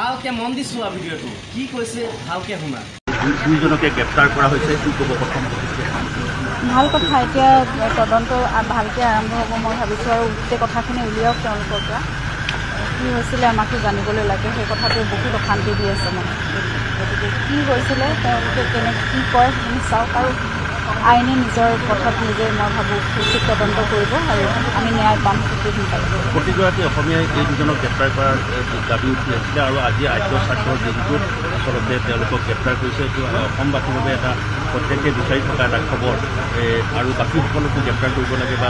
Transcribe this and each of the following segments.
ভালকে মন দি চোৱা ভিডিঅ'টো কি কৈছে ভালকে শুনা। দুইজনকে গ্ৰেপ্তাৰ কৰা হৈছে কি ক'ব প্ৰথম ভাল কথা এতিয়া তদন্ত ভালকৈ আৰম্ভ হ'ব মই ভাবিছোঁ আৰু গোটেই কথাখিনি উলিয়াওক তেওঁলোকৰ পৰা কি হৈছিলে আমাকো জানিবলৈ লাগে সেই কথাটোৱে বহুত অশান্তি দি আছে মানে গতিকে কি হৈছিলে তেওঁলোকে কেনেকৈ কি কয় সেইখিনি চাওক আৰু আইনে নিজৰ পথত নিজে মই ভাবোঁ উচিত তদন্ত কৰিব আৰু আমি ন্যায় পাম সেইটো সোনকালে। প্ৰতিগৰাকী অসমীয়াই এই দুজনক গ্ৰেপ্তাৰ কৰাৰ দাবী উঠি আছিলে আৰু আজি আদ্য স্বাৰ্থৰ দিনটোত আচলতে তেওঁলোকক গ্ৰেপ্তাৰ কৰিছে এইটো অসমবাসীৰ বাবে এটা প্ৰত্যেকে বিচাৰি থকা এটা খবৰ আৰু বাকীসকলকো গ্ৰেপ্তাৰ কৰিব লাগে বা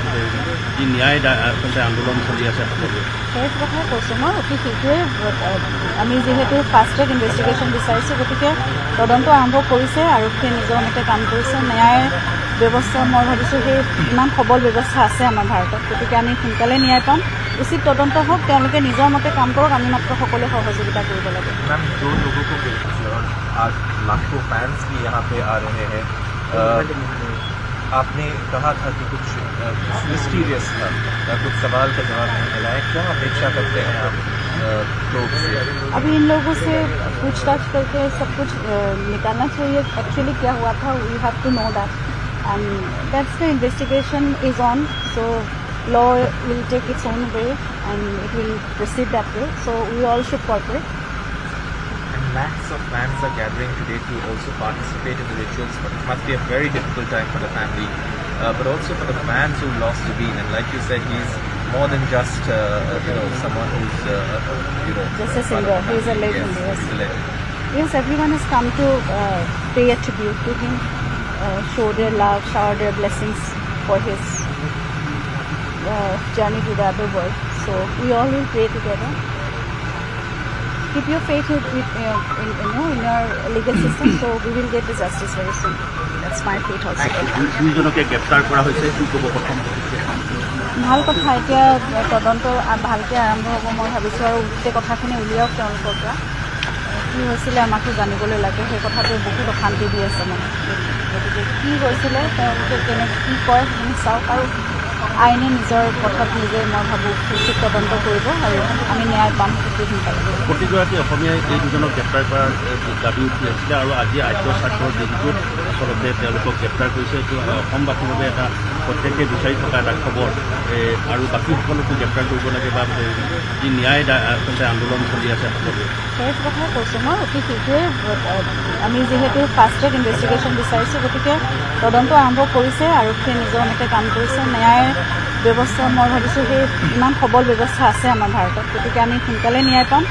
যি ন্যায় আচলতে আন্দোলন চলি আছে সকলোৱে সেই কথাই কৈছোঁ মই অতি শীঘ্ৰেই আমি যিহেতু ফাষ্ট ট্ৰেক ইনভেষ্টিগেশ্যন বিচাৰিছোঁ গতিকে তদন্ত আৰম্ভ কৰিছে আৰক্ষীয়ে নিজৰ মতে কাম কৰিছে ন্যায় ব্যৱস্থা মই ভাবিছোঁ সেই ইমান সবল ব্যৱস্থা আছে আমাৰ ভাৰতত গতিকে আমি সোনকালে ন্যায় পাম উচিত তদন্ত হওক তেওঁলোকে নিজৰ মতে কাম কৰক আমি মাত্ৰ সকলোৱে সহযোগিতা কৰিব লাগে। मैम दो लोगों को आज लाखों फैंस भी यहाँ पे आ रहे हैं आपने कहा था कि कुछ मिस्टीरियस था कुछ सवाल का जवाब नहीं मिला है क्या अपेक्षा करते हैं आप लोग से? अभी इन लोगों से पूछताछ करके सब कुछ निकालना चाहिए एक्चुअली क्या हुआ था we have to know that and that's the investigation is on so law will take its own way and it will proceed that way so we all should cooperate. And lakhs of fans are gathering today to also participate in the rituals but it must be a very difficult time for the family but also for the fans who lost Zubeen and like you said he's more than just someone who's just a singer he is a legend. Yes, he's a legend. Yes, everyone has come to pay a tribute to him show their love shower their blessings for his journey to the other world so we all will pray together keep your faith in your legal system so we will get the justice very soon that's my faith also. দুইজনকে গ্ৰেপ্তাৰ কৰা হৈছে কি ক'ব প্ৰথম ভাল কথা এতিয়া তদন্ত ভালকৈ আৰম্ভ হ'ব মই ভাবিছোঁ আৰু গোটেই কথাখিনি উলিয়াওক তেওঁলোকৰ পৰা কি হৈছিলে আমাকো জানিবলৈ লাগে সেই কথাটোৱে বহুত অশান্তি দি আছে মানে গতিকে কি হৈছিলে তেওঁলোকে কেনেকৈ কি কয় সেইখিনি চাওক আৰু আইনে নিজৰ পথত নিজে মই ভাবোঁ উচিত তদন্ত কৰিব আৰু আমি ন্যায় পাম সেইটো সোনকালে। প্ৰতিগৰাকী অসমীয়াই এই দুজনক গ্ৰেপ্তাৰ কৰাৰ দাবী উঠি আছিলে আৰু আজি আদ্য স্বাৰ্থৰ দিনটোত আচলতে তেওঁলোকক গ্ৰেপ্তাৰ কৰিছে এইটো অসমবাসীৰ বাবে এটা প্ৰত্যেকে বিচাৰি থকা এটা খবৰ আৰু বাকীসকলকো গ্ৰেপ্তাৰ কৰিব লাগে বা যি ন্যায় আচলতে আন্দোলন চলি আছে সকলোৱে সেই কথাই কৈছোঁ মই অতি শীঘ্ৰেই আমি যিহেতু ফাষ্ট ট্ৰেক ইনভেষ্টিগেশ্যন বিচাৰিছোঁ গতিকে তদন্ত আৰম্ভ কৰিছে আৰক্ষীয়ে নিজৰ মতে কাম কৰিছে ন্যায় ব্যৱস্থা মই ভাবিছোঁ সেই ইমান সবল ব্যৱস্থা আছে আমাৰ ভাৰতত গতিকে আমি সোনকালে ন্যায় পাম।